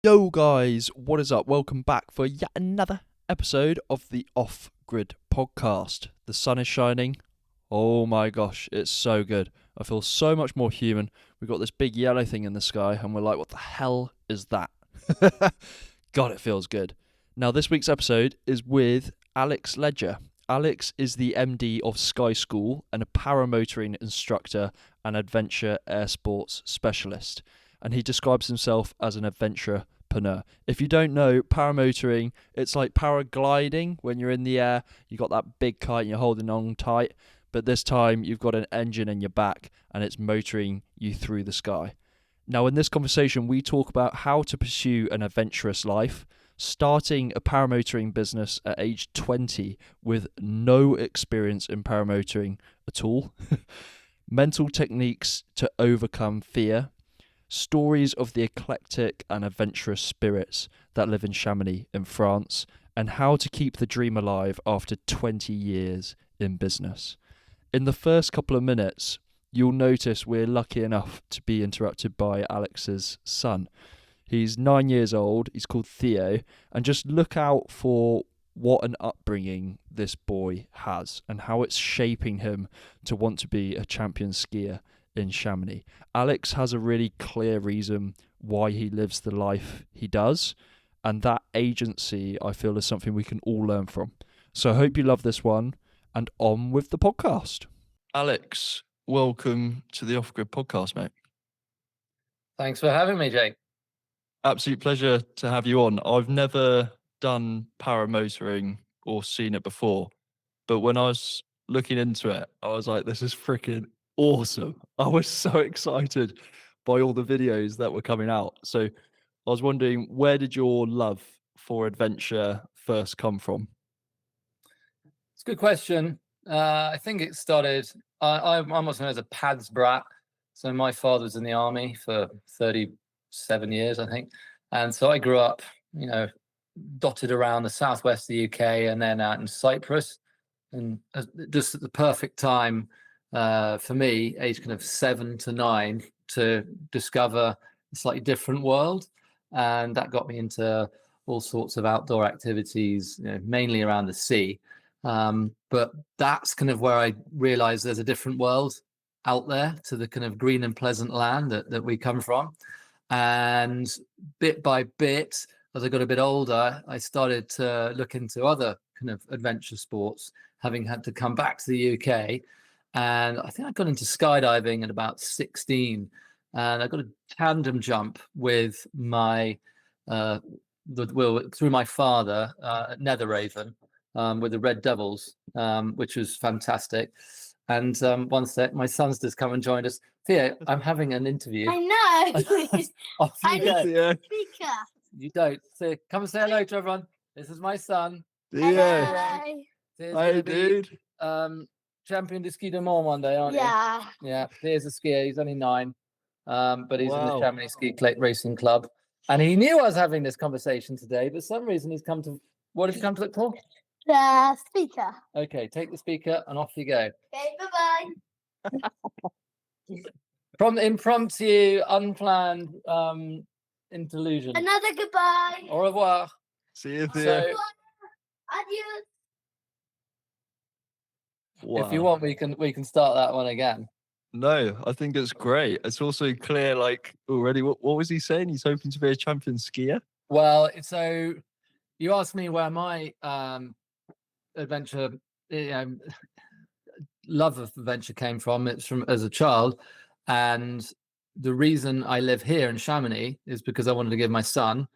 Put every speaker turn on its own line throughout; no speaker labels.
Yo guys, what is up? Welcome back for yet another episode of the Off Grid podcast. The sun is shining. Oh my gosh, it's so good. I feel so much more human. We've got this big yellow thing in the sky and we're like, what the hell is that? God, it feels good. Now this week's episode is with Alex Ledger. Alex is the MD of SkySchool and a paramotoring instructor and adventure air sports specialist. And he describes himself as an adventurepreneur. If you don't know, paramotoring, it's like paragliding when you're in the air. You got that big kite and you're holding on tight, but this time you've got an engine in your back and it's motoring you through the sky. Now, in this conversation, we talk about how to pursue an adventurous life, starting a paramotoring business at age 20 with no experience in paramotoring at all, mental techniques to overcome fear, stories of the eclectic and adventurous spirits that live in Chamonix in France, and how to keep the dream alive after 20 years in business. In the first couple of minutes, you'll notice we're lucky enough to be interrupted by Alex's son. He's 9 years old, he's called Theo, and just look out for what an upbringing this boy has and how it's shaping him to want to be a champion skier in Chamonix. Alex has a really clear reason why he lives the life he does, and that agency I feel is something we can all learn from. So I hope you love this one, and on with the podcast. Alex, welcome to the Off Grid podcast, mate.
Thanks for having me, Jake.
Absolute pleasure to have you on. I've never done paramotoring or seen it before, but when I was looking into it, I was like, this is freaking awesome. I was so excited by all the videos that were coming out. So I was wondering, where did your love for adventure first come from?
It's a good question. I think it started, I'm also known as a PADS brat. So my father was in the army for 37 years, I think. And so I grew up, dotted around the southwest of the UK and then out in Cyprus. And just at the perfect time for me, age kind of 7 to 9, to discover a slightly different world. And that got me into all sorts of outdoor activities, mainly around the sea. But that's kind of where I realized there's a different world out there to the kind of green and pleasant land that we come from. And bit by bit, as I got a bit older, I started to look into other kind of adventure sports, having had to come back to the UK. And I think I got into skydiving at about 16. And I got a tandem jump with my through my father at Netheravon with the Red Devils, which was fantastic. And one sec, my son's just come and joined us. Theo, I'm having an interview.
I know.
Off you go.
Yeah.
Speaker.
You don't. So come and say hello to everyone. This is my son.
Yeah.
Hello.
Theo's
Hi,
gonna be,
dude.
champion de ski de mont one day, aren't
Yeah.
you? Yeah. Theo's a skier. He's only 9, but he's in the
Wow.
Chamonix Ski Racing Club. And he knew I was having this conversation today, but for some reason he's come to. What did you come to look for?
The speaker.
Okay, take the speaker and off you go.
Okay, bye-bye.
From impromptu, unplanned interlusion.
Another goodbye.
Au revoir.
See you, Theo.
So,
Adios.
if you want, we can start that one again.
No, I think it's great. It's also clear, like, already, what was he saying? He's hoping to be a champion skier?
Well, so you asked me where my adventure, love of adventure came from. It's from as a child. And the reason I live here in Chamonix is because I wanted to give my son,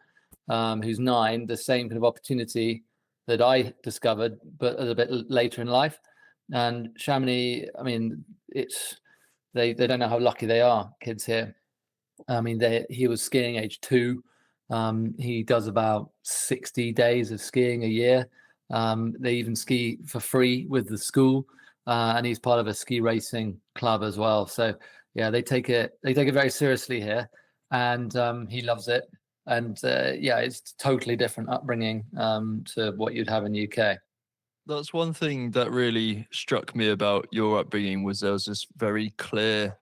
who's 9, the same kind of opportunity that I discovered, but a bit later in life. And Chamonix, I mean, they don't know how lucky they are, kids here. I mean, he was skiing age 2. He does about 60 days of skiing a year. They even ski for free with the school, and he's part of a ski racing club as well. So yeah, they take it very seriously here, and he loves it. And yeah, it's totally different upbringing to what you'd have in the UK.
That's one thing that really struck me about your upbringing, was there was this very clear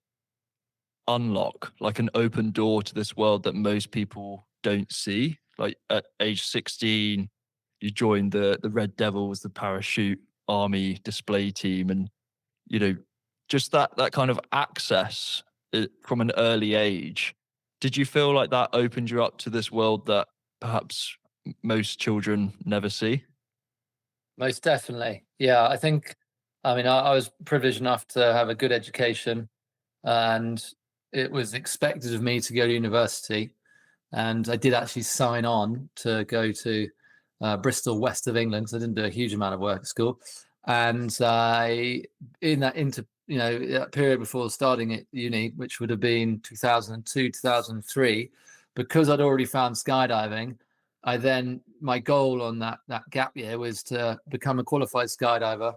unlock, like an open door to this world that most people don't see? Like at age 16, you joined the Red Devils, the parachute army display team, and just that kind of access from an early age. Did you feel like that opened you up to this world that perhaps most children never see?
Most definitely. Yeah, I think, I mean, I was privileged enough to have a good education, and it was expected of me to go to university. And I did actually sign on to go to Bristol, west of England, because I didn't do a huge amount of work at school. And in that period before starting at uni, which would have been 2002, 2003, because I'd already found skydiving, my goal on that gap year was to become a qualified skydiver,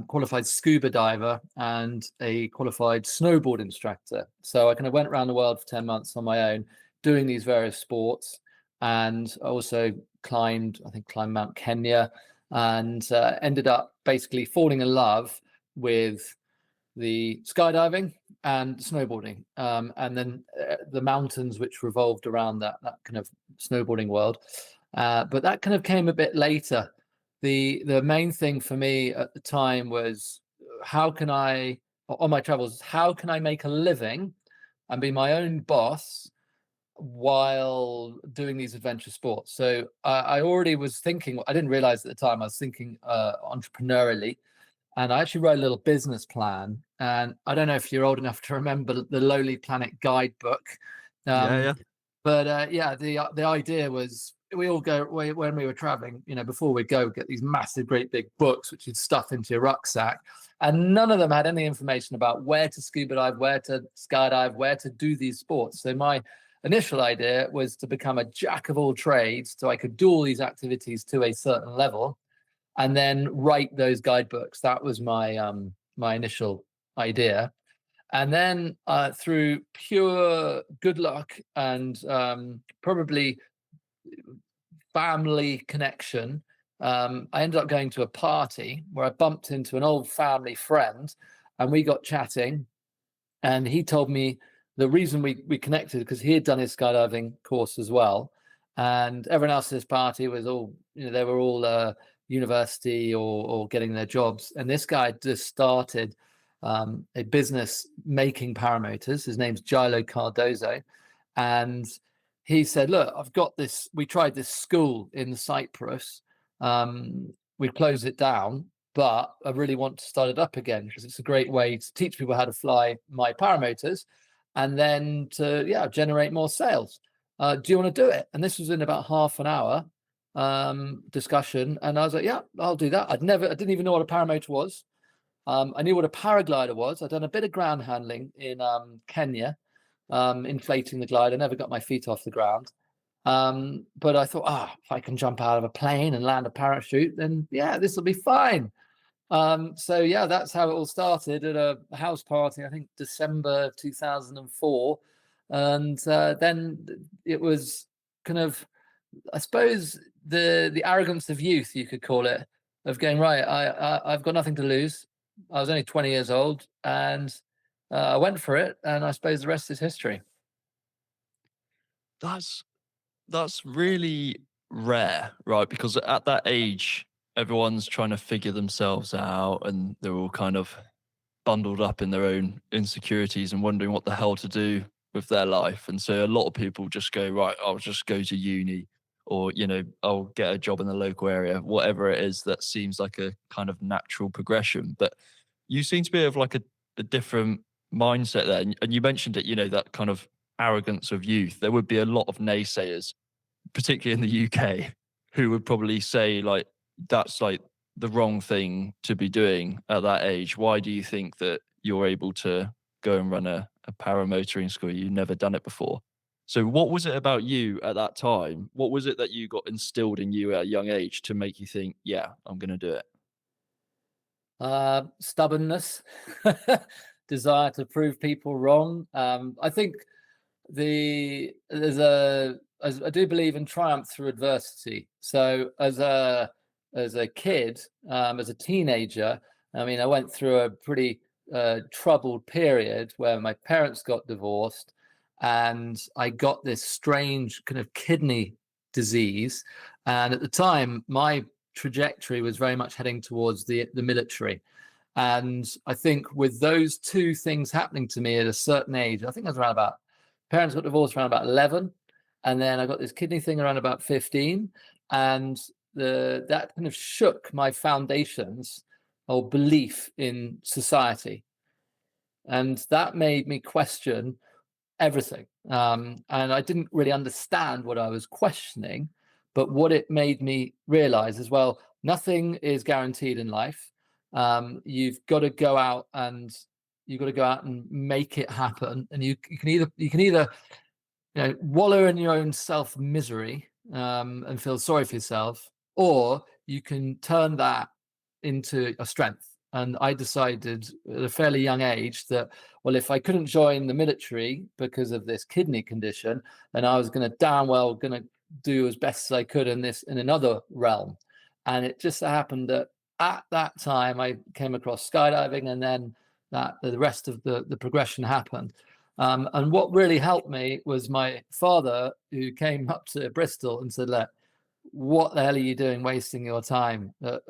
qualified scuba diver, and a qualified snowboard instructor. So I kind of went around the world for 10 months on my own, doing these various sports. And I also climbed Mount Kenya, and ended up basically falling in love with the skydiving and snowboarding, and then the mountains which revolved around that kind of snowboarding world. But that kind of came a bit later. The main thing for me at the time was, how can I, on my travels, how can I make a living and be my own boss while doing these adventure sports? So I already was thinking, I didn't realize at the time, I was thinking entrepreneurially. And I actually wrote a little business plan. And I don't know if you're old enough to remember the Lonely Planet guidebook.
Yeah.
But yeah, the idea was, we all go, when we were traveling, before we go, get these massive, great big books, which you'd stuff into your rucksack. And none of them had any information about where to scuba dive, where to skydive, where to do these sports. So my initial idea was to become a jack of all trades, so I could do all these activities to a certain level, and then write those guidebooks. That was my my initial idea. And then through pure good luck and probably family connection, I ended up going to a party where I bumped into an old family friend, and we got chatting. And he told me the reason we connected, because he had done his skydiving course as well. And everyone else at this party was all, they were all university or getting their jobs. And this guy just started a business making paramotors. His name's Gilo Cardozo. And he said, look, I've got this. We tried this school in Cyprus. We closed it down, but I really want to start it up again, because it's a great way to teach people how to fly my paramotors, and then to generate more sales. Do you want to do it? And this was in about half an hour discussion, and I was like, yeah, I'll do that. I didn't even know what a paramotor was. I knew what a paraglider was. I'd done a bit of ground handling in Kenya, inflating the glider. Never got my feet off the ground. But I thought, if I can jump out of a plane and land a parachute, then this will be fine. So yeah, that's how it all started, at a house party, I think December 2004. And then it was kind of, I suppose, the arrogance of youth, you could call it, of going, right, I've got nothing to lose. I was only 20 years old, and I went for it, and I suppose the rest is history.
That's really rare, right? Because at that age, everyone's trying to figure themselves out, and they're all kind of bundled up in their own insecurities and wondering what the hell to do with their life. And so a lot of people just go, right, I'll just go to uni, or, I'll get a job in the local area, whatever it is that seems like a kind of natural progression. But you seem to be of like a different mindset there. And you mentioned it, that kind of arrogance of youth. There would be a lot of naysayers, particularly in the UK, who would probably say, like, that's like the wrong thing to be doing at that age. Why do you think that you're able to go and run a paramotoring school? You've never done it before. So what was it about you at that time? What was it that you got instilled in you at a young age to make you think, yeah, I'm going to do it?
Stubbornness, desire to prove people wrong. I think I do believe in triumph through adversity. So as a kid, as a teenager, I mean, I went through a pretty troubled period where my parents got divorced, and I got this strange kind of kidney disease. And at the time, my trajectory was very much heading towards the military. And I think with those two things happening to me at a certain age, I think I was around about, parents got divorced around about 11. And then I got this kidney thing around about 15. And that kind of shook my foundations or belief in society. And that made me question everything. And I didn't really understand what I was questioning, but what it made me realize as well, nothing is guaranteed in life. You've got to go out and make it happen. And you can either wallow in your own self misery and feel sorry for yourself, or you can turn that into a strength. And I decided at a fairly young age that, well, if I couldn't join the military because of this kidney condition, then I was going to do as best as I could in another realm. And it just so happened that at that time I came across skydiving, and then that the rest of the progression happened. And what really helped me was my father, who came up to Bristol and said, "Look, what the hell are you doing wasting your time at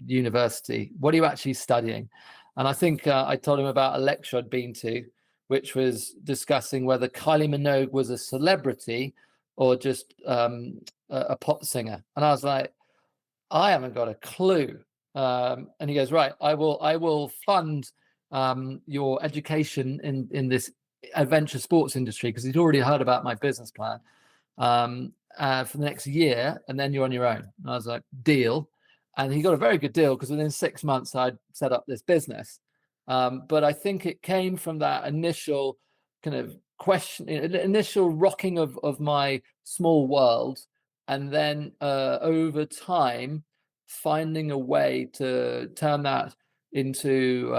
university? What are you actually studying?" And I think I told him about a lecture I'd been to, which was discussing whether Kylie Minogue was a celebrity or just a pop singer. And I was like, I haven't got a clue. And he goes, "Right, I will fund your education in this adventure sports industry," because he'd already heard about my business plan, for the next year, and then you're on your own. And I was like, deal. And he got a very good deal, because within 6 months I'd set up this business. But I think it came from that initial kind of question, initial rocking of my small world, and then over time finding a way to turn that into,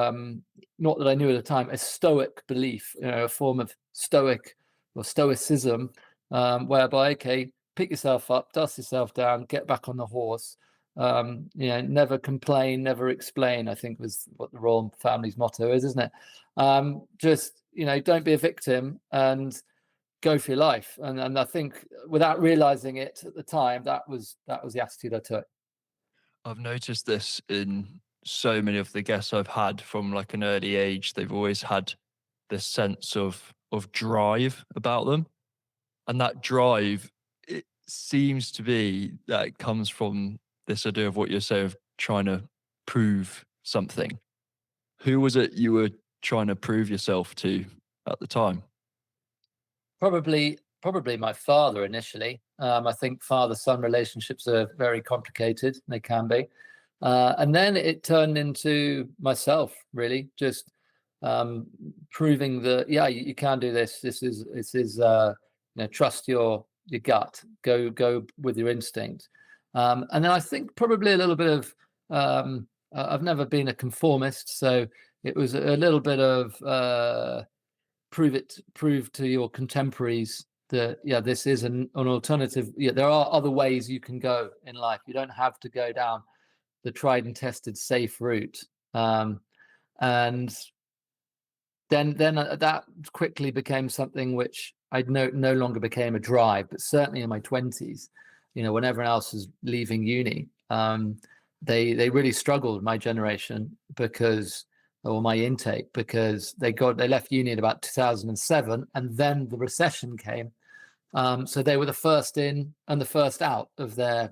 not that I knew at the time, a stoic belief, a form of stoic or stoicism, whereby, okay, pick yourself up, dust yourself down, get back on the horse. Never complain, never explain, I think was what the royal family's motto is, isn't it? Just, don't be a victim and go for your life. And I think without realizing it at the time, that was the attitude I took.
I've noticed this in so many of the guests I've had from like an early age. They've always had this sense of drive about them. And that drive, it seems to be that it comes from this idea of what you're saying of trying to prove something. Who was it you were trying to prove yourself to at the time?
Probably my father initially. I think father-son relationships are very complicated. They can be. And then it turned into myself, really, just proving that, yeah, you can do this. This is trust your gut, go with your instinct. And then I think probably a little bit of, I've never been a conformist, so it was a little bit of prove to your contemporaries that, yeah, this is an alternative. Yeah, there are other ways you can go in life. You don't have to go down the tried and tested safe route. And then that quickly became something which I no longer became a drive, but certainly in my 20s, when everyone else was leaving uni, they really struggled, my generation, or my intake, because they left uni in about 2007, and then the recession came. So they were the first in and the first out of their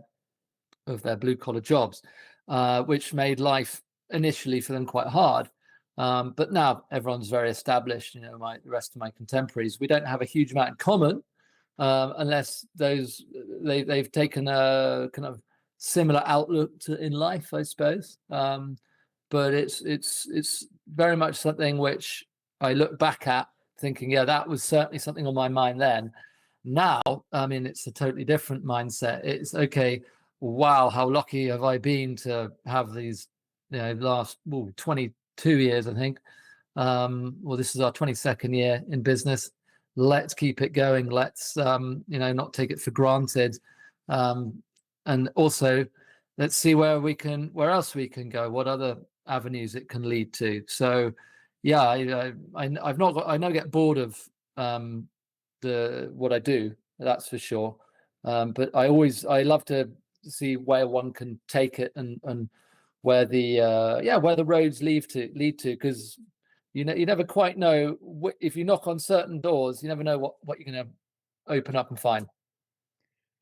blue collar jobs, which made life initially for them quite hard. But now everyone's very established. The rest of my contemporaries, we don't have a huge amount in common, unless they've taken a kind of similar outlook in life, I suppose. But it's very much something which I look back at thinking, yeah, that was certainly something on my mind then. Now, I mean, it's a totally different mindset. It's okay, wow, how lucky have I been to have these, last 22 years, I think. Well, this is our 22nd year in business. Let's keep it going. Let's, not take it for granted. And also, let's see where else we can go, what other avenues it can lead to. So yeah, I've not got, I never get bored of what I do, that's for sure. But I love to see where one can take it, and where the roads lead to, because you never quite know if you knock on certain doors, you never know what you're going to open up and find.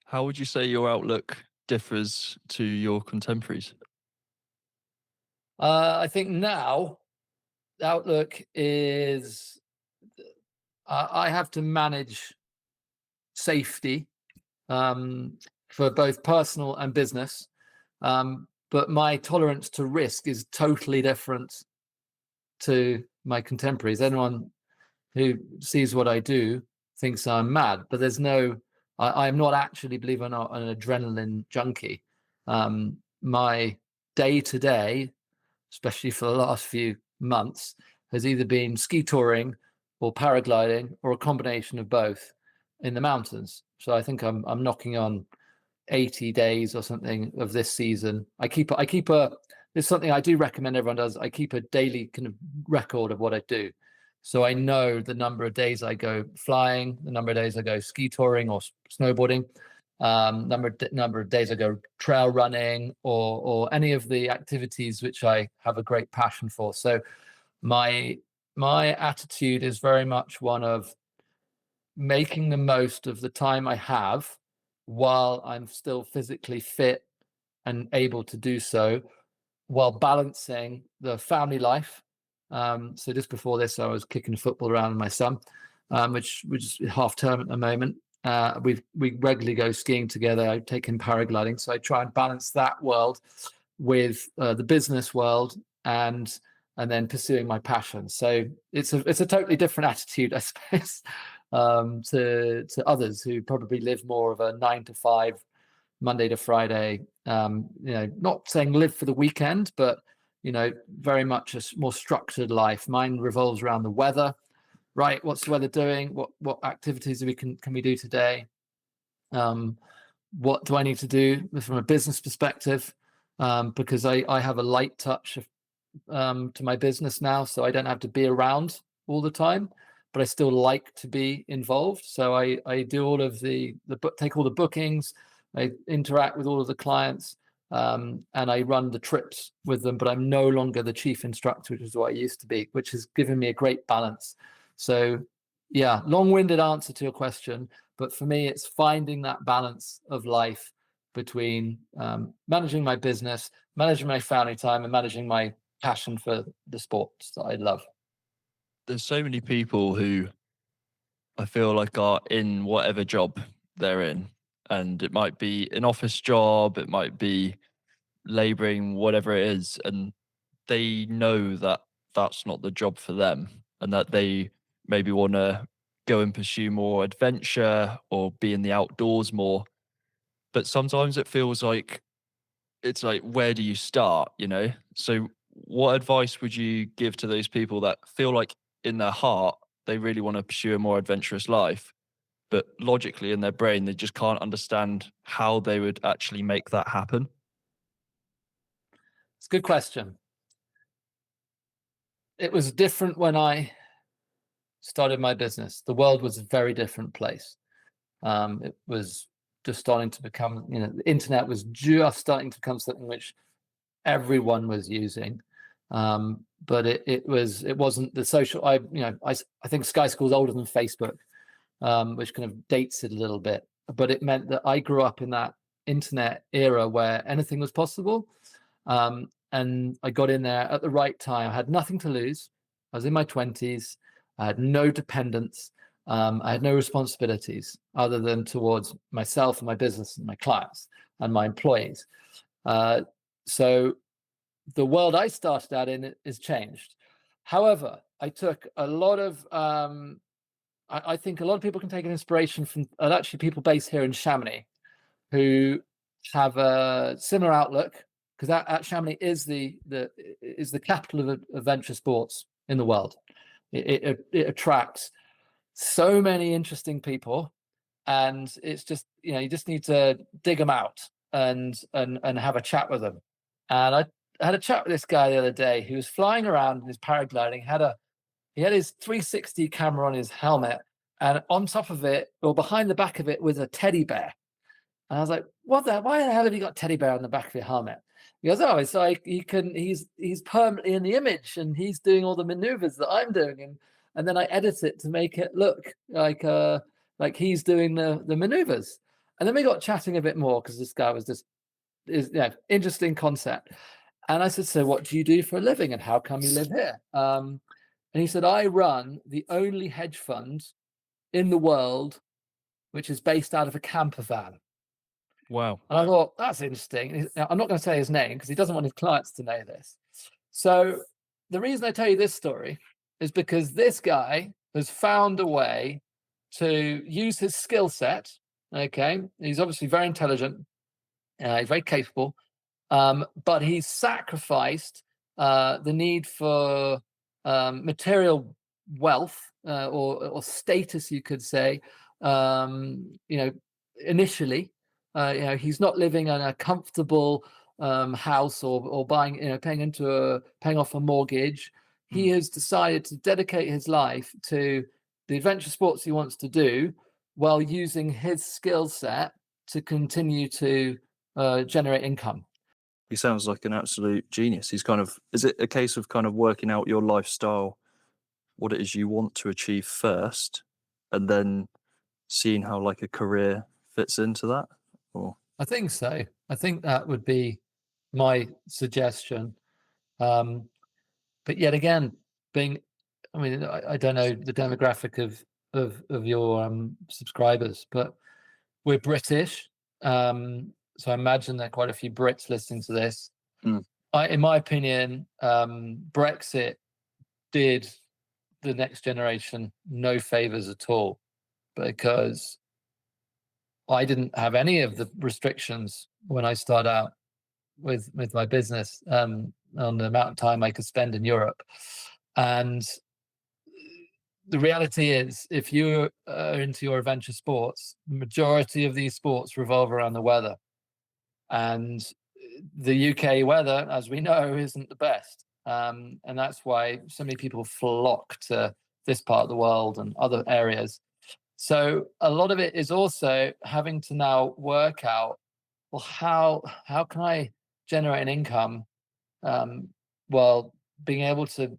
How would you say your outlook differs to your contemporaries?
I think now the outlook is I have to manage safety for both personal and business, but my tolerance to risk is totally different to my contemporaries. Anyone who sees what I do thinks I'm mad, but there's no, I'm not actually, believe it or not, an adrenaline junkie. My day to day, especially for the last few months, has either been ski touring or paragliding or a combination of both in the mountains. So I think I'm knocking on 80 days or something of this season. I keep a it's something I do recommend everyone does. I keep a daily kind of record of what I do. So I know the number of days I go flying, the number of days I go ski touring or snowboarding, number of days I go trail running, or any of the activities which I have a great passion for. So my attitude is very much one of making the most of the time I have while I'm still physically fit and able to do so, while balancing the family life. So just before this, I was kicking football around with my son, which is half term at the moment. We regularly go skiing together. I take him paragliding, so I try and balance that world with the business world, and then pursuing my passion. So it's a totally different attitude, I suppose, to others who probably live more of a 9 to 5, Monday to Friday. Not saying live for the weekend, but very much a more structured life. Mine revolves around the weather. Right, what's the weather doing? What activities can we do today? What do I need to do from a business perspective? Because I have a light touch to my business now, so I don't have to be around all the time, but I still like to be involved. So I do all of take all the bookings, I interact with all of the clients, and I run the trips with them, but I'm no longer the chief instructor, which is what I used to be, which has given me a great balance. So yeah, long-winded answer to your question, but for me, it's finding that balance of life between managing my business, managing my family time, and managing my passion for the sports that I love.
There's so many people who I feel like are in whatever job they're in, and it might be an office job, it might be laboring, whatever it is, and they know that that's not the job for them, and that they maybe want to go and pursue more adventure or be in the outdoors more. But sometimes it feels like it's like, where do you start, So what advice would you give to those people that feel like in their heart they really want to pursue a more adventurous life, but logically in their brain they just can't understand how they would actually make that happen?
It's a good question. It was different when I started my business. The world was a very different place. It was just starting to become, the internet was just starting to become something which everyone was using. But it wasn't the social. I think SkySchool is older than Facebook, which kind of dates it a little bit. But it meant that I grew up in that internet era where anything was possible. And I got in there at the right time. I had nothing to lose. I was in my 20s. I had no dependents. I had no responsibilities other than towards myself and my business and my clients and my employees. So the world I started out in is changed. However, I took a lot of, I think a lot of people can take an inspiration from actually people based here in Chamonix who have a similar outlook, because at Chamonix is the capital of adventure sports in the world. It attracts so many interesting people, and it's just you just need to dig them out and have a chat with them. And I had a chat with this guy the other day who was flying around in his paragliding, had a he had his 360 camera on his helmet, and on top of it, or behind the back of it, was a teddy bear. And I was like, why the hell have you got teddy bear on the back of your helmet? He goes, oh, it's like he's permanently in the image, and he's doing all the maneuvers that I'm doing, and then I edit it to make it look like he's doing the maneuvers. And then we got chatting a bit more, because this guy was just interesting concept. And I said, so what do you do for a living, and how come you live here? And he said, I run the only hedge fund in the world which is based out of a camper van.
Wow.
And I thought, that's interesting. I'm not going to say his name because he doesn't want his clients to know this. So the reason I tell you this story is because this guy has found a way to use his skill set. Okay. He's obviously very intelligent. He's very capable. But he's sacrificed the need for material wealth or status, you could say, initially. He's not living in a comfortable house or buying, paying off a mortgage. He has decided to dedicate his life to the adventure sports he wants to do, while using his skill set to continue to generate income.
He sounds like an absolute genius. Is it a case of kind of working out your lifestyle, what it is you want to achieve first, and then seeing how like a career fits into that? Or
I think so. I think that would be my suggestion. But yet again, I don't know the demographic of your subscribers, but we're British. So I imagine there are quite a few Brits listening to this. In my opinion, Brexit did the next generation no favors at all, because I didn't have any of the restrictions when I started out with my business on the amount of time I could spend in Europe. And the reality is, if you are into your adventure sports, the majority of these sports revolve around the weather. And the UK weather, as we know, isn't the best. And that's why so many people flock to this part of the world and other areas. So a lot of it is also having to now work out, well, how can I generate an income while being able to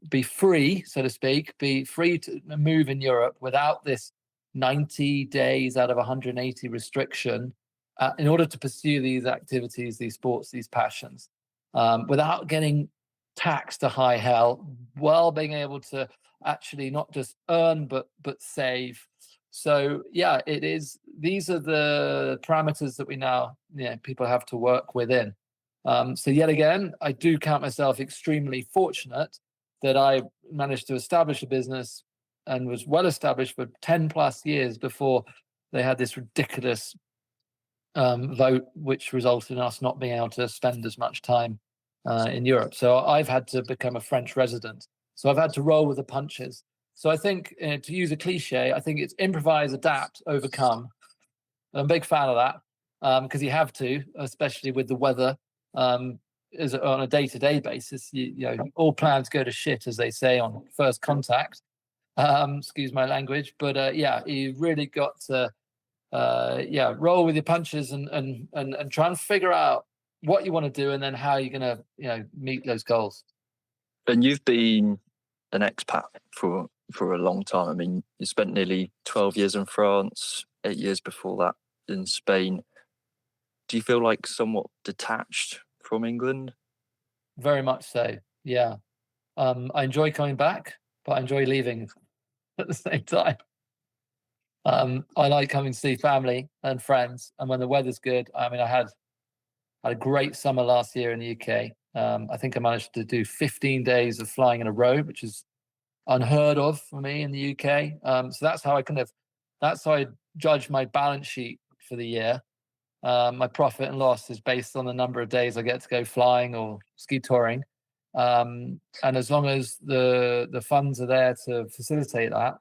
be free, so to speak, be free to move in Europe without this 90 days out of 180 restriction, in order to pursue these activities, these sports, these passions, without getting taxed to high hell, while being able to actually not just earn but save. So yeah, it is. These are the parameters that we now people have to work within. So yet again, I do count myself extremely fortunate that I managed to establish a business and was well established for 10 plus years before they had this ridiculous vote, which resulted in us not being able to spend as much time in Europe. So I've had to become a French resident. So I've had to roll with the punches. So I think, to use a cliche, I think it's improvise, adapt, overcome. I'm a big fan of that, because you have to, especially with the weather. Is on a day-to-day basis, all plans go to shit, as they say on first contact. Excuse my language, but you really got to roll with your punches and try and figure out what you want to do, and then how you're going to meet those goals.
And you've been an expat for a long time. I mean, you spent nearly 12 years in France, 8 years before that in Spain. Do you feel like somewhat detached from England?
Very much so, yeah. I enjoy coming back, but I enjoy leaving at the same time. I like coming to see family and friends, and when the weather's good. I mean, I had a great summer last year in the UK. I think I managed to do 15 days of flying in a row, which is unheard of for me in the UK. So that's how I judge my balance sheet for the year. My profit and loss is based on the number of days I get to go flying or ski touring. And as long as the funds are there to facilitate that,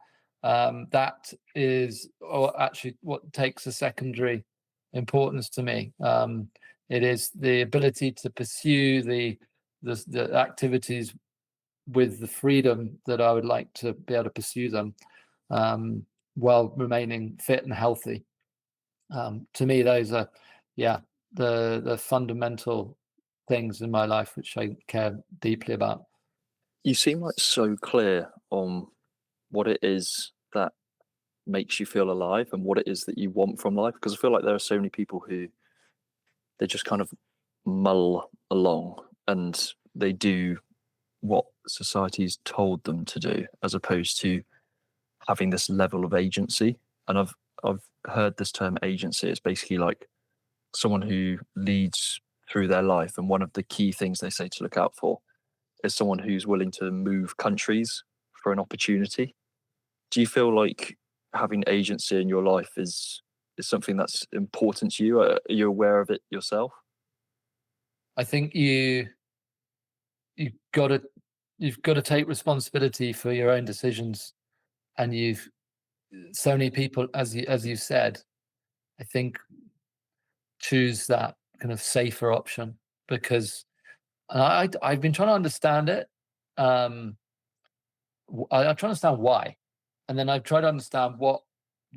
that is actually what takes a secondary importance to me. It is the ability to pursue the activities with the freedom that I would like to be able to pursue them, while remaining fit and healthy. To me, those are, the fundamental things in my life which I care deeply about.
You seem like so clear on what it is that makes you feel alive and what it is that you want from life, because I feel like there are so many people who they just kind of mull along and they do what society's told them to do, as opposed to having this level of agency. And I've heard this term agency. It's basically like someone who leads through their life, and one of the key things they say to look out for is someone who's willing to move countries for an opportunity. Do you feel like having agency in your life is something that's important to you? Are you aware of it yourself?
I think you've got to take responsibility for your own decisions, and so many people, as you said, I think, choose that kind of safer option because I've been trying to understand it. I'm trying to understand why, and then I've tried to understand what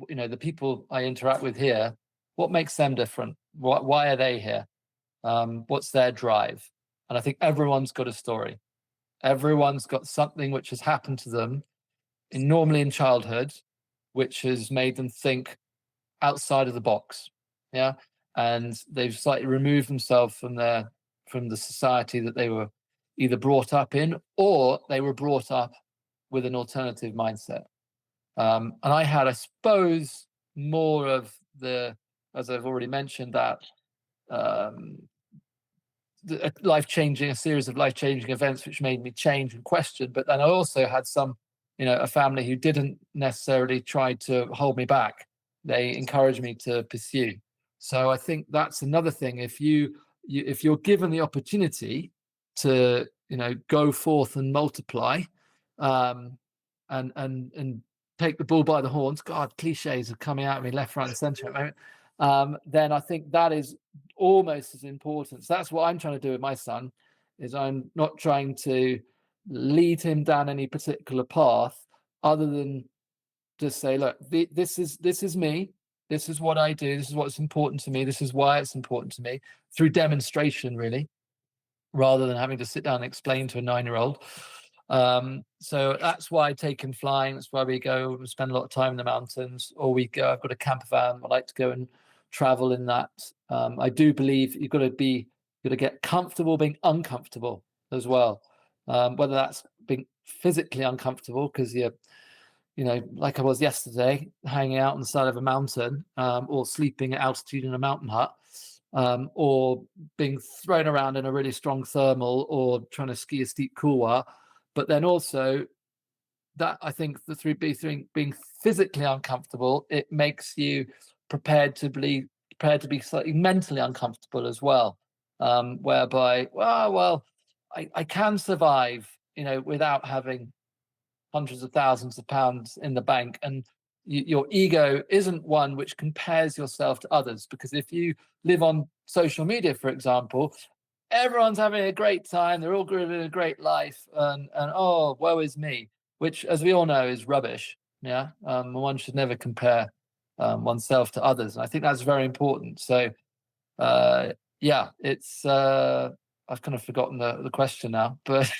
the people I interact with here, what makes them different, why are they here, what's their drive. And I think everyone's got a story. Everyone's got something which has happened to them, normally in childhood, which has made them think outside of the box. Yeah. And they've slightly removed themselves from the society that they were either brought up in, or they were brought up with an alternative mindset. And I had, I suppose, more of as I've already mentioned, that a series of life-changing events which made me change and question. But then I also had a family who didn't necessarily try to hold me back. They encouraged me to pursue. So I think that's another thing. If you're given the opportunity to go forth and multiply, and take the bull by the horns. God, cliches are coming out of me left, right, and centre at the moment. Then I think that is almost as important. So that's what I'm trying to do with my son. Is I'm not trying to lead him down any particular path, other than just say, look, this is me. This is what I do. This is what's important to me. This is why it's important to me, through demonstration, really, rather than having to sit down and explain to a 9-year-old. So that's why I take him flying. That's why we go and spend a lot of time in the mountains, or we go. I've got a camper van. I like to go and travel in that. I do believe you've got to get comfortable being uncomfortable as well. Whether that's being physically uncomfortable because you're, like I was yesterday, hanging out on the side of a mountain, or sleeping at altitude in a mountain hut, or being thrown around in a really strong thermal, or trying to ski a steep couloir. But then also that, I think, being physically uncomfortable, it makes you prepared to be slightly mentally uncomfortable as well. Whereby, I can survive, without having hundreds of thousands of pounds in the bank. And your ego isn't one which compares yourself to others, because if you live on social media, for example, everyone's having a great time, they're all living a great life, and oh, woe is me, which, as we all know, is rubbish. One should never compare oneself to others, and I think that's very important. So it's I've kind of forgotten the question now, but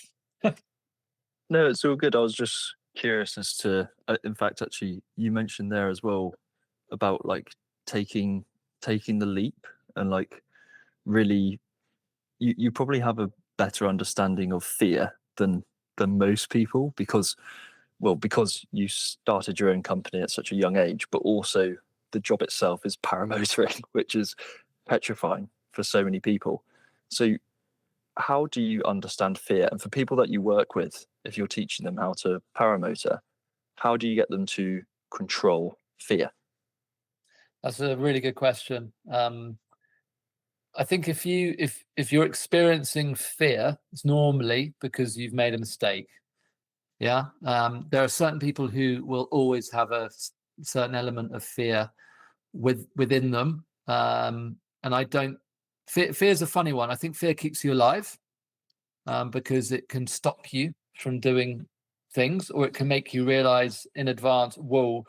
No, it's all good. I was just curious as to, in fact, actually, you mentioned there as well about like taking the leap, and like really, you probably have a better understanding of fear than most people, because you started your own company at such a young age, but also the job itself is paramotoring, which is petrifying for so many people. So how do you understand fear? And for people that you work with, if you're teaching them how to paramotor, how do you get them to control fear?
that's a really good question. I think if you're experiencing fear, it's normally because you've made a mistake. Yeah. There are certain people who will always have a certain element of fear within them. And fear is a funny one. I think fear keeps you alive, because it can stop you from doing things, or it can make you realize in advance, whoa,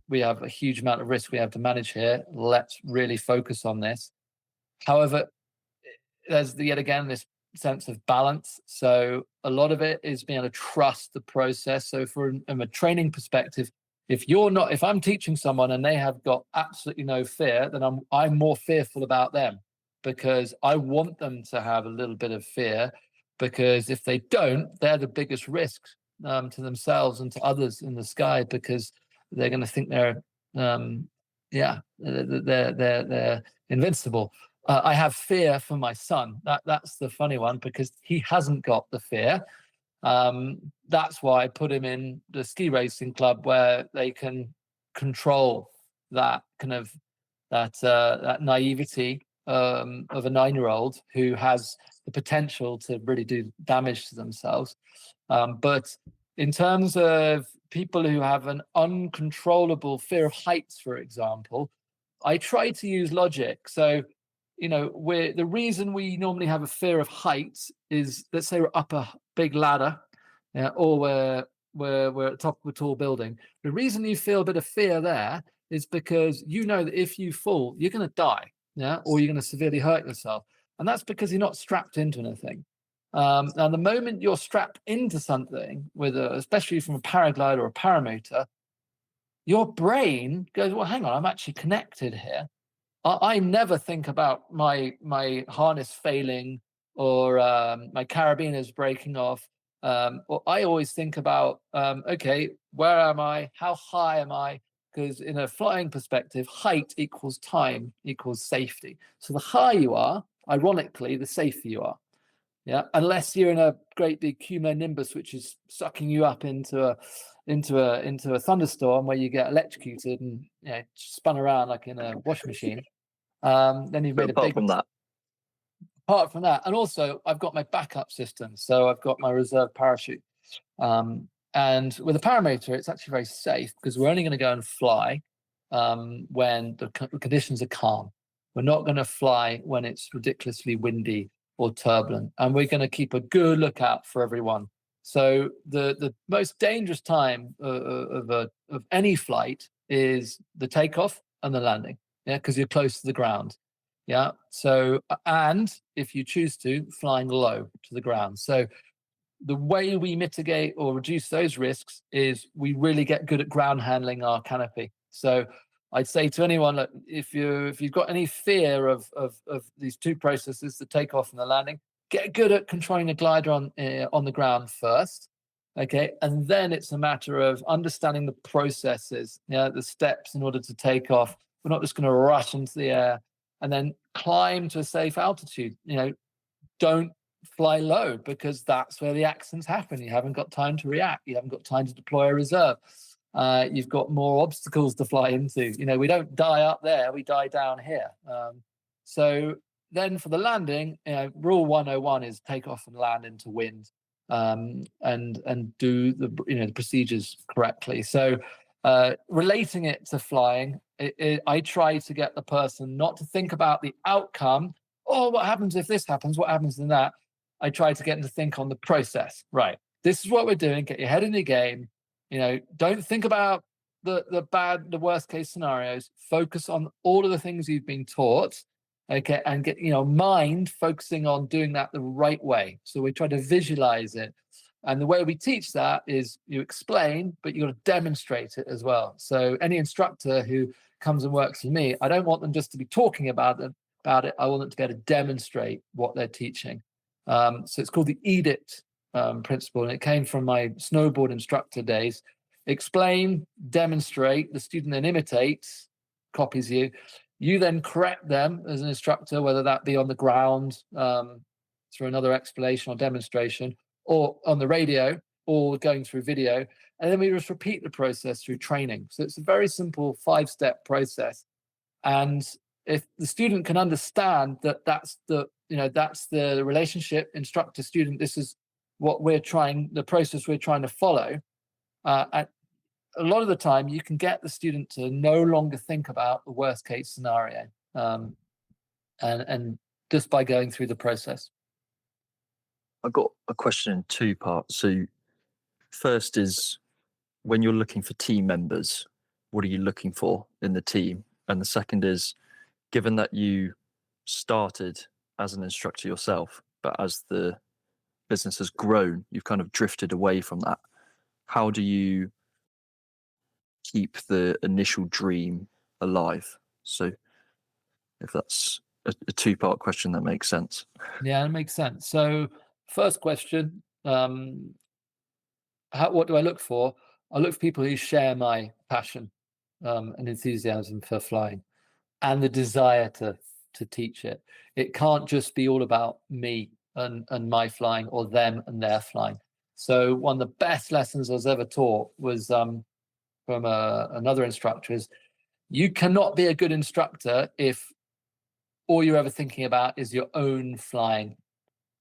we have a huge amount of risk we have to manage here. Let's really focus on this. However, there's yet again this sense of balance. So a lot of it is being able to trust the process. So from a training perspective, if I'm teaching someone and they have got absolutely no fear, then I'm more fearful about them, because I want them to have a little bit of fear, because if they don't, they're the biggest risk to themselves and to others in the sky, because they're going to think they're invincible. I have fear for my son. That's the funny one, because he hasn't got the fear. That's why I put him in the ski racing club, where they can control that kind of that naivety of a 9-year-old who has the potential to really do damage to themselves. But in terms of people who have an uncontrollable fear of heights, for example, I try to use logic. So, the reason we normally have a fear of heights is, let's say we're up a big ladder, or we're at the top of a tall building. The reason you feel a bit of fear there is because you know that if you fall, you're going to die, or you're going to severely hurt yourself. And that's because you're not strapped into anything. Now, the moment you're strapped into something, especially from a paraglider or a paramotor, your brain goes, well, hang on, I'm actually connected here. I never think about my harness failing, or my carabiners breaking off. Or I always think about, okay, where am I? How high am I? Because in a flying perspective, height equals time equals safety. So the higher you are, ironically, the safer you are. Yeah, unless you're in a great big cumulonimbus, which is sucking you up into a thunderstorm where you get electrocuted and spun around like in a washing machine. Then you've made a big. Apart from that, and also I've got my backup system, so I've got my reserve parachute. And with a paramotor, it's actually very safe, because we're only going to go and fly when the conditions are calm. We're not going to fly when it's ridiculously windy or turbulent, and we're going to keep a good lookout for everyone. So the most dangerous time of any flight is the takeoff and the landing, because you're close to the ground. Yeah. So, and if you choose to, flying low to the ground. So the way we mitigate or reduce those risks is we really get good at ground handling our canopy. So I'd say to anyone, look, if you've got any fear of these two processes, the takeoff and the landing, get good at controlling the glider on the ground first. Okay, and then it's a matter of understanding the processes, the steps in order to take off. We're not just going to rush into the air and then climb to a safe altitude. Don't fly low, because that's where the accidents happen. You haven't got time to react. You haven't got time to deploy a reserve. You've got more obstacles to fly into. We don't die up there, we die down here. So then for the landing, rule 101 is take off and land into wind, and do the procedures correctly. So relating it to flying, I try to get the person not to think about the outcome. Oh, what happens if this happens? What happens in that? I try to get them to think on the process. Right. This is what we're doing. Get your head in the game. Don't think about the worst case scenarios. Focus on all of the things you've been taught. Okay. And get, mind focusing on doing that the right way. So we try to visualize it. And the way we teach that is you explain, but you've got to demonstrate it as well. So any instructor who comes and works with me, I don't want them just to be talking about it. I want them to be able to demonstrate what they're teaching. So it's called the EDIT principle, and it came from my snowboard instructor days. Explain, demonstrate, the student then imitates, copies you. You then correct them as an instructor, whether that be on the ground through another explanation or demonstration, or on the radio, or going through video. And then we just repeat the process through training. So it's a very simple 5-step process. And if the student can understand that that's the relationship instructor student, this is what the process we're trying to follow. A lot of the time you can get the student to no longer think about the worst case scenario, and just by going through the process.
I've got a question in 2 parts. So
First is, when you're looking for team members, what are you looking for in the team? And the second is, given that you started as an instructor yourself, but as the business has grown, you've kind of drifted away from that. How do you keep the initial dream alive? So if that's a two-part question, that makes sense.
Yeah, it makes sense. So first question, what do I look for? I look for people who share my passion and enthusiasm for flying and the desire to teach it. It can't just be all about me and my flying, or them and their flying. So one of the best lessons I was ever taught was from another instructor is, you cannot be a good instructor if all you're ever thinking about is your own flying,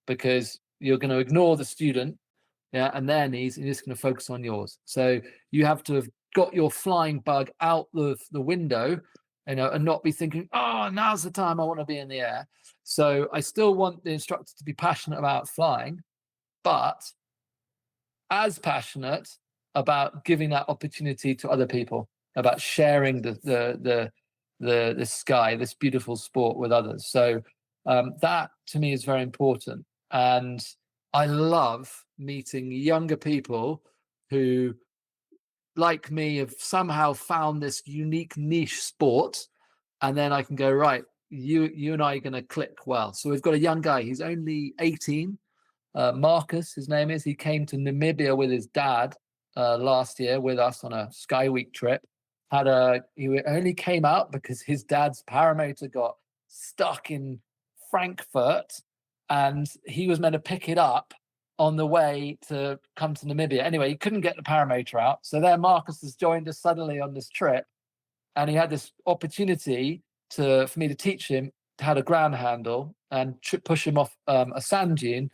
because you're going to ignore the student, yeah, and their needs, and you're just going to focus on yours. So you have to have got your flying bug out the window, you know, and not be thinking, oh, now's the time I want to be in the air. So I still want the instructor to be passionate about flying, but as passionate about giving that opportunity to other people, about sharing the sky, this beautiful sport, with others. So that to me is very important. And I love meeting younger people who, like me, have somehow found this unique niche sport. And then I can go, right, you and I are going to click well. So we've got a young guy, he's only 18. Marcus, his name is. He came to Namibia with his dad last year with us on a Sky Week trip. He only came out because his dad's paramotor got stuck in Frankfurt, and he was meant to pick it up on the way to come to Namibia. Anyway, he couldn't get the paramotor out. So there Marcus has joined us suddenly on this trip, and he had this opportunity for me to teach him how to ground handle and push him off a sand dune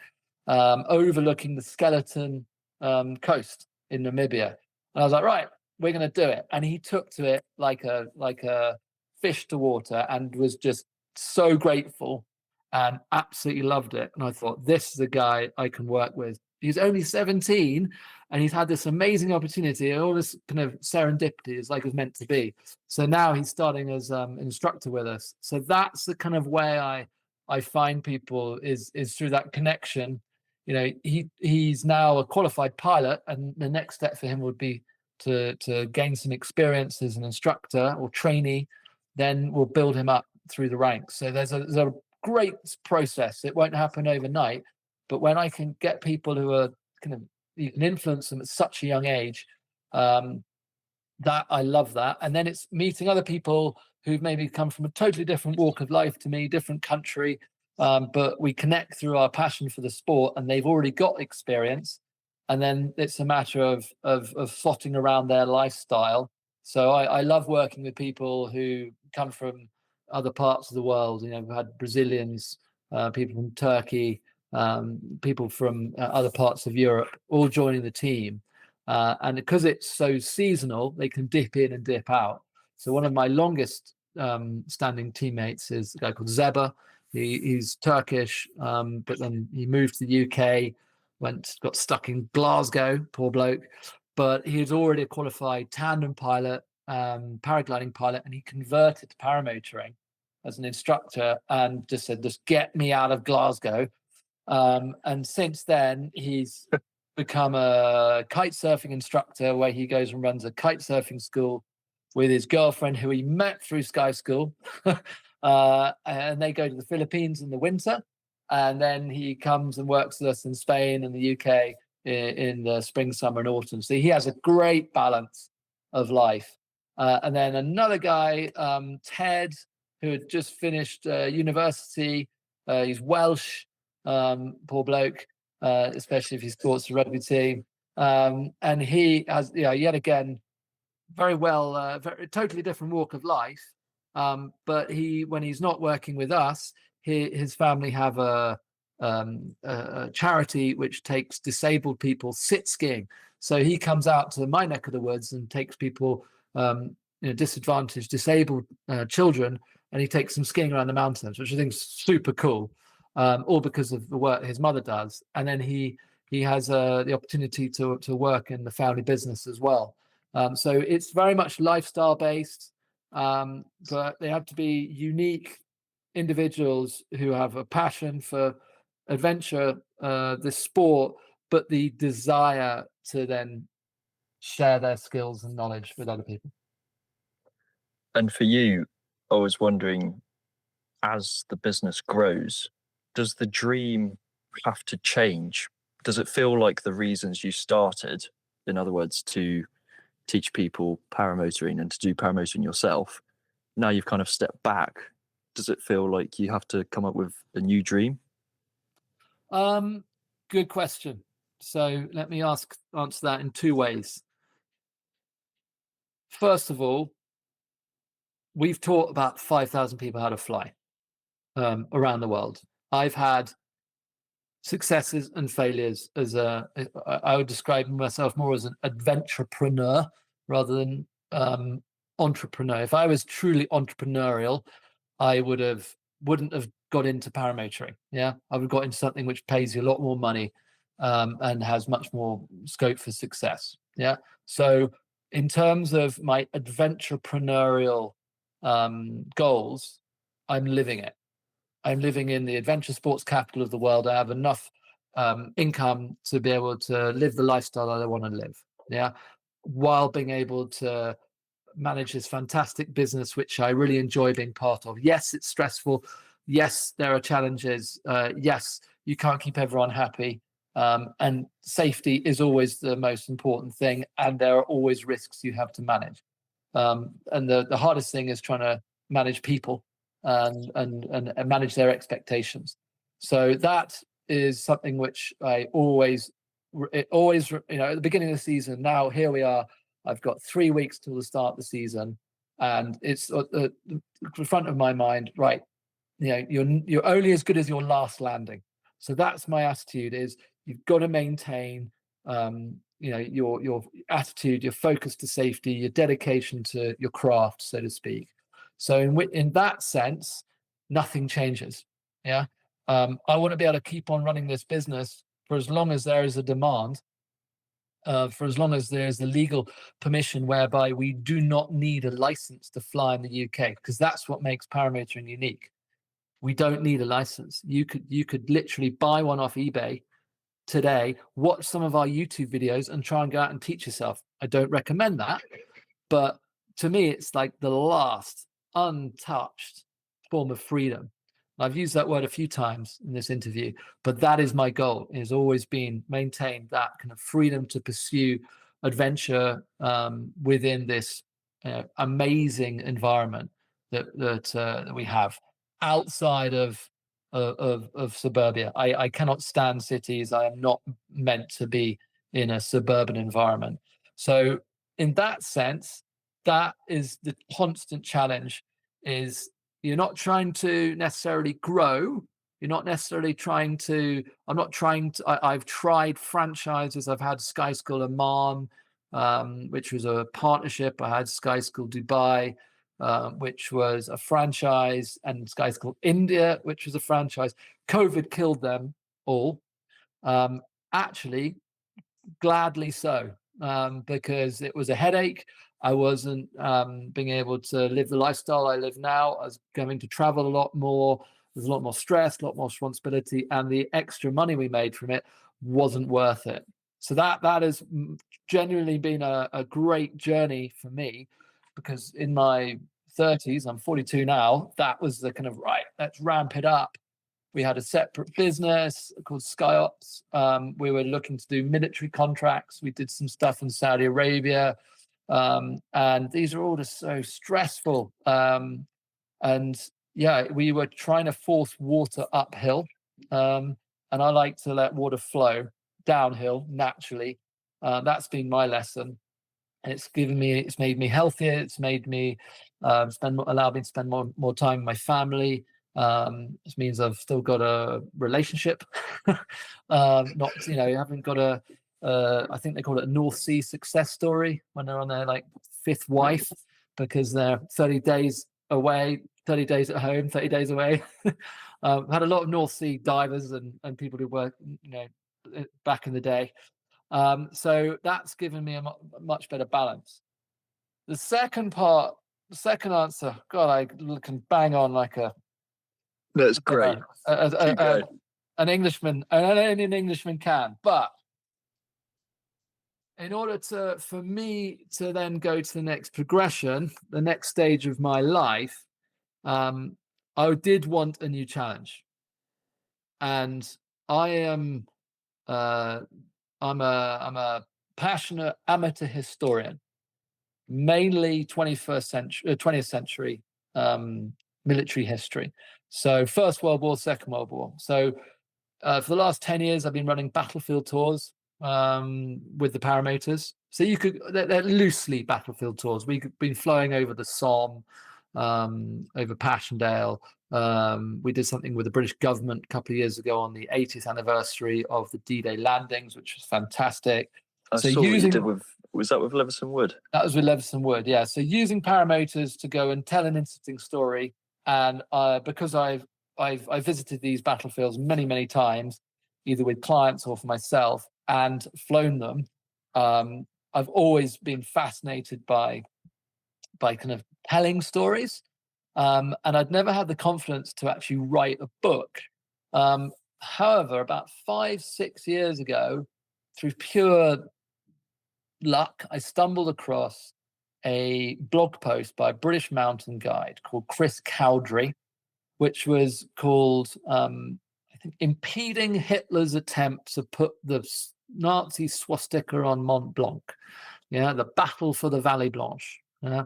overlooking the Skeleton coast in Namibia. And I was like, right, we're going to do it. And he took to it like a fish to water, and was just so grateful and absolutely loved it. And I thought, this is a guy I can work with. He's only 17, and he's had this amazing opportunity, and all this kind of serendipity is like it's meant to be. So now he's starting as an instructor with us. So that's the kind of way I find people is through that connection. You know, he's now a qualified pilot, and the next step for him would be to gain some experience as an instructor or trainee. Then we'll build him up through the ranks. So there's a great process. It won't happen overnight, but when I can get people who are you can influence them at such a young age, that I love that. And then it's meeting other people who've maybe come from a totally different walk of life to me, different country, but we connect through our passion for the sport, and they've already got experience. And then it's a matter of slotting around their lifestyle. So I love working with people who come from other parts of the world. You know, we've had Brazilians, people from Turkey, people from other parts of Europe, all joining the team. And because it's so seasonal, they can dip in and dip out. So one of my longest standing teammates is a guy called Zeba. He's Turkish, but then he moved to the UK, got stuck in Glasgow, poor bloke. But he was already a qualified tandem pilot, paragliding pilot, and he converted to paramotoring as an instructor, and just said, just get me out of Glasgow. And since then, he's become a kite surfing instructor, where he goes and runs a kite surfing school with his girlfriend, who he met through SkySchool. And they go to the Philippines in the winter, and then he comes and works with us in Spain and the UK in the spring, summer, and autumn. So he has a great balance of life. And then another guy, Ted, who had just finished university. He's Welsh, poor bloke, especially if he supports the rugby team. And he has, yet again, very well, totally different walk of life. But when he's not working with us, his family have a charity which takes disabled people sit skiing. So he comes out to my neck of the woods and takes people, disadvantaged, disabled children, and he takes them skiing around the mountains, which I think is super cool. All because of the work his mother does. And then he he has the opportunity to work in the family business as well. So it's very much lifestyle based, but they have to be unique individuals who have a passion for adventure, the sport, but the desire to then share their skills and knowledge with other people.
And for you, I was wondering, as the business grows, does the dream have to change? Does it feel like the reasons you started, in other words, to teach people paramotoring and to do paramotoring yourself, now you've kind of stepped back, does it feel like you have to come up with a new dream?
Good question. So let me answer that in two ways. First of all, we've taught about 5,000 people how to fly around the world. I've had successes and failures I would describe myself more as an adventurepreneur rather than entrepreneur. If I was truly entrepreneurial, I wouldn't have got into paramotoring. Yeah, I would have got into something which pays you a lot more money and has much more scope for success. Yeah. So in terms of my adventurepreneur goals, I'm living it. I'm living in the adventure sports capital of the world. I have enough income to be able to live the lifestyle that I want to live. Yeah, while being able to manage this fantastic business, which I really enjoy being part of. Yes, it's stressful. Yes, there are challenges. Yes, you can't keep everyone happy. And safety is always the most important thing. And there are always risks you have to manage. And the hardest thing is trying to manage people and manage their expectations. So that is something which I always, at the beginning of the season, now here we are, I've got 3 weeks till the start of the season, and it's at the front of my mind, right? You're only as good as your last landing. So that's my attitude: is you've got to maintain, your attitude, your focus to safety, your dedication to your craft, so to speak. So in that sense, nothing changes. Yeah, I want to be able to keep on running this business for as long as there is a demand. For as long as there's the legal permission whereby we do not need a license to fly in the UK, because that's what makes paramotoring unique. We don't need a license. You could literally buy one off eBay today, watch some of our YouTube videos and try and go out and teach yourself. I don't recommend that, but to me, it's like the last untouched form of freedom. I've used that word a few times in this interview, but that is my goal. It has always been maintain that kind of freedom to pursue adventure within this amazing environment that we have outside of suburbia. I cannot stand cities. I am not meant to be in a suburban environment. So in that sense, that is the constant challenge. Is you're not trying to necessarily grow. You're not necessarily trying to. I've tried franchises. I've had SkySchool Oman, which was a partnership. I had SkySchool Dubai, which was a franchise, and SkySchool India, which was a franchise. COVID killed them all. Actually, gladly so, because it was a headache. I wasn't being able to live the lifestyle I live now. I was going to travel a lot more. There's a lot more stress, a lot more responsibility, and the extra money we made from it wasn't worth it. So that has genuinely been a great journey for me, because in my 30s, I'm 42 now, that was the kind of, right, let's ramp it up. We had a separate business called SkyOps. We were looking to do military contracts. We did some stuff in Saudi Arabia. And these are all just so stressful. And yeah, we were trying to force water uphill. And I like to let water flow downhill naturally. That's been my lesson. And it's made me healthier. It's made me allowed me to spend more time with my family. This means I've still got a relationship. Not, you haven't got I think they call it a North Sea success story when they're on their like fifth wife, because they're 30 days away, 30 days at home, 30 days away. Had a lot of North Sea divers and people who work, back in the day. So that's given me a much better balance. The second answer, God, I can bang on like
That's great. Keep going.
an Englishman, and only an Englishman can. But in order for me to then go to the next progression, the next stage of my life, I did want a new challenge, and I am I'm a passionate amateur historian, mainly 20th century military history. So First World War, Second World War. So for the last 10 years, I've been running battlefield tours with the paramotors. So they're loosely battlefield tours. We've been flying over the Somme, over Passchendaele. We did something with the British government a couple of years ago on the 80th anniversary of the D-Day landings, which was fantastic.
I saw what you did with, was that with Leveson Wood?
That was with Leveson Wood, yeah. So using paramotors to go and tell an interesting story, and because I've visited these battlefields many, many times, either with clients or for myself, and flown them, I've always been fascinated by kind of telling stories, and I'd never had the confidence to actually write a book. However, about 5-6 years ago, through pure luck, I stumbled across a blog post by a British mountain guide called Chris Cowdrey, which was called, I think, Impeding Hitler's Attempt to Put the Nazi Swastika on Mont Blanc. Yeah, the battle for the Vallée Blanche. Yeah.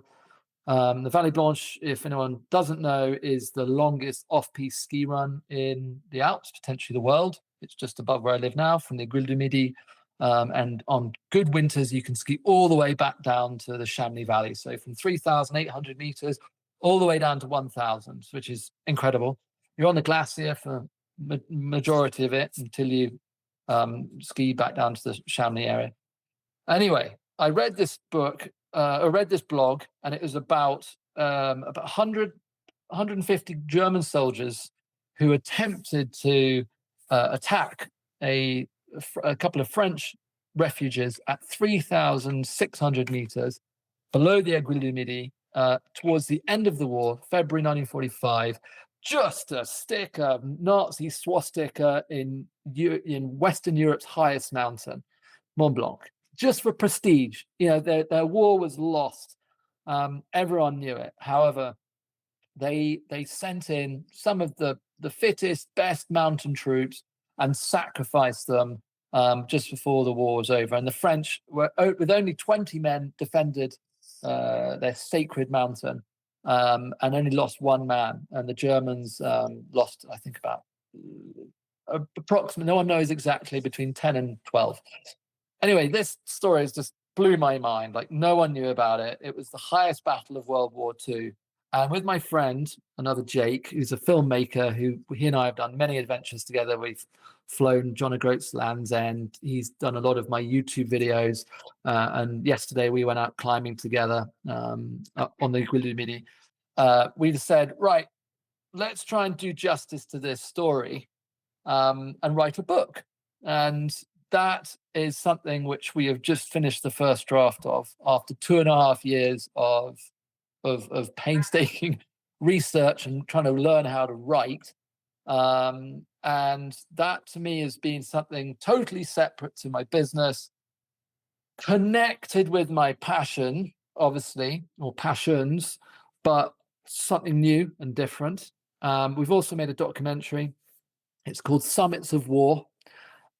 The Vallée Blanche, if anyone doesn't know, is the longest off-piste ski run in the Alps, potentially the world. It's just above where I live now, from the Aiguille du Midi. And on good winters, you can ski all the way back down to the Chamonix Valley. So from 3,800 meters all the way down to 1,000, which is incredible. You're on the glacier for majority of it until you ski back down to the Chamonix area. Anyway, I read this book, I read this blog, and it was about 150 German soldiers who attempted to attack a couple of French refuges at 3,600 meters below the Aiguille du Midi towards the end of the war, February 1945, just to stick a Nazi swastika in Western Europe's highest mountain, Mont Blanc, just for prestige. You know, their war was lost. Everyone knew it. However, they sent in some of the fittest, best mountain troops and sacrificed them just before the war was over. And the French, with only 20 men, defended their sacred mountain and only lost one man. And the Germans lost, I think, about approximately, no one knows exactly, between 10 and 12. Anyway, this story has just blew my mind. Like, no one knew about it. It was the highest battle of World War II. And with my friend, another Jake, who's a filmmaker, he and I have done many adventures together. We've flown John O'Groats Land's End. He's done a lot of my YouTube videos. And yesterday we went out climbing together up on the Aiguille du Midi. We said, right, let's try and do justice to this story and write a book. And that is something which we have just finished the first draft of after 2.5 years of painstaking research and trying to learn how to write. And that to me has been something totally separate to my business, connected with my passion, obviously, or passions, but something new and different. We've also made a documentary. It's called Summits of War.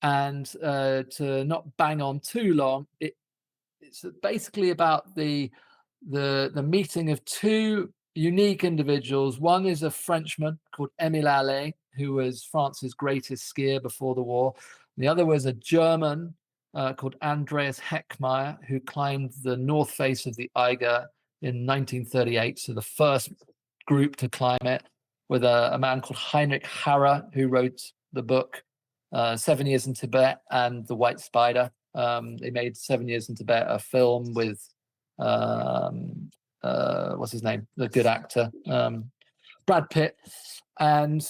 And to not bang on too long, it's basically about the meeting of two unique individuals. One is a Frenchman called Émile Allais, who was France's greatest skier before the war. And the other was a German called Andreas Heckmeyer, who climbed the north face of the Eiger in 1938. So the first group to climb it, with a man called Heinrich Harrer, who wrote the book 7 Years in Tibet and The White Spider. They made 7 Years in Tibet, a film with what's his name, the good actor, Brad Pitt. And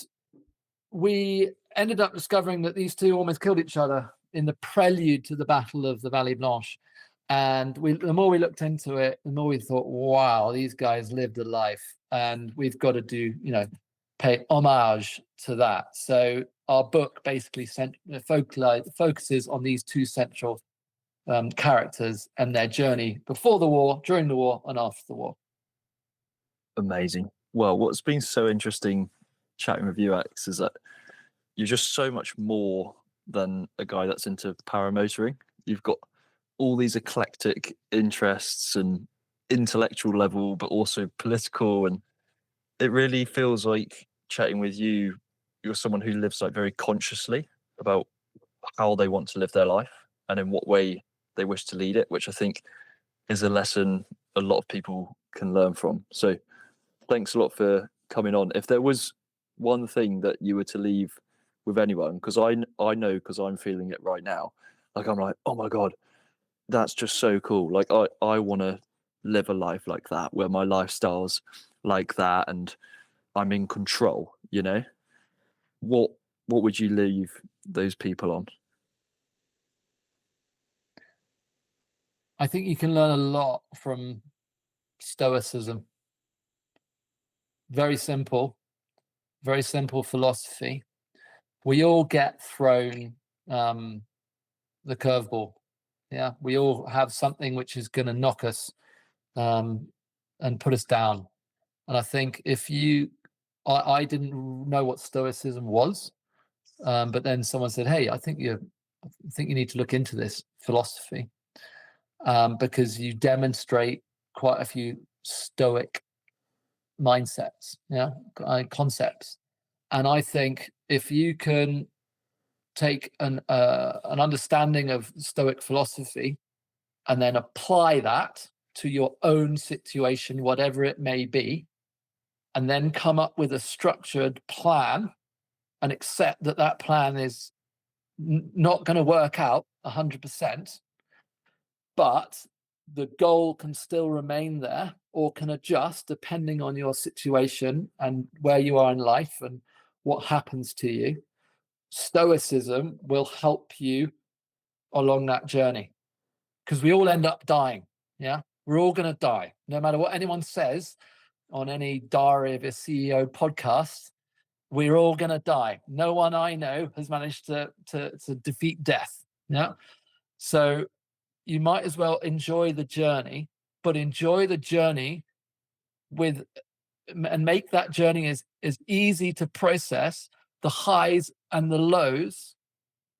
we ended up discovering that these two almost killed each other in the prelude to the Battle of the Vallée Blanche. And the more we looked into it, the more we thought, wow, these guys lived a life, and we've got to do, pay homage to that. So our book basically focuses on these two central characters and their journey before the war, during the war, and after the war.
Amazing. Well, what's been so interesting chatting with you, Alex, is that you're just so much more than a guy that's into paramotoring. You've got all these eclectic interests and intellectual level, but also political. And it really feels like chatting with you, you're someone who lives like very consciously about how they want to live their life and in what way they wish to lead it, which I think is a lesson a lot of people can learn from. So thanks a lot for coming on. If there was one thing that you were to leave with anyone, because I know, because I'm feeling it right now, like I'm like, oh my God, that's just so cool. Like I want to live a life like that, where my lifestyle's like that and I'm in control, What would you leave those people on?
I think you can learn a lot from Stoicism. Very simple philosophy. We all get thrown the curveball. Yeah, we all have something which is going to knock us and put us down. And I think I didn't know what Stoicism was, but then someone said, "Hey, I think you need to look into this philosophy because you demonstrate quite a few Stoic mindsets, concepts." And I think if you can take an understanding of Stoic philosophy and then apply that to your own situation, whatever it may be, and then come up with a structured plan and accept that plan is not going to work out 100%, but the goal can still remain there or can adjust depending on your situation and where you are in life and what happens to you. Stoicism will help you along that journey, because we all end up dying. Yeah, we're all going to die, no matter what anyone says on any Diary of a CEO podcast. We're all going to die. No one I know has managed to defeat death. Yeah, so you might as well enjoy the journey, but enjoy the journey and make that journey as easy to process the highs and the lows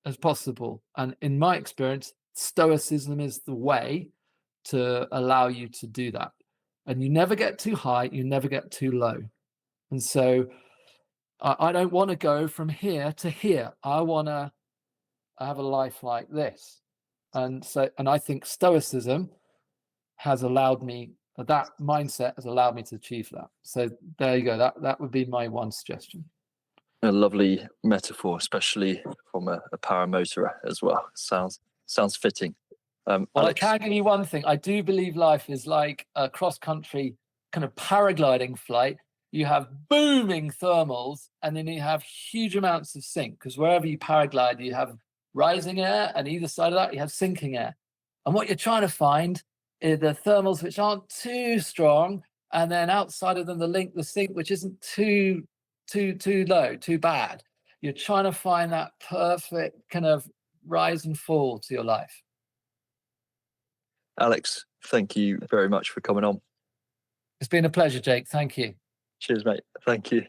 as possible. And in my experience, Stoicism is the way to allow you to do that. And you never get too high, you never get too low. And so I don't want to go from here to here. I want to have a life like this. And I think Stoicism has allowed me, that mindset has allowed me to achieve that. So there you go. That would be my one suggestion.
A lovely metaphor, especially from a paramotorer as well. Sounds fitting.
Well, Alex, I can give you one thing. I do believe life is like a cross-country kind of paragliding flight. You have booming thermals, and then you have huge amounts of sink, because wherever you paraglide, you have rising air, and either side of that, you have sinking air. And what you're trying to find is the thermals which aren't too strong, and then outside of them, the sink which isn't too low, too bad. You're trying to find that perfect kind of rise and fall to your life.
Alex, thank you very much for coming on.
It's been a pleasure, Jake. Thank you.
Cheers, mate. Thank you.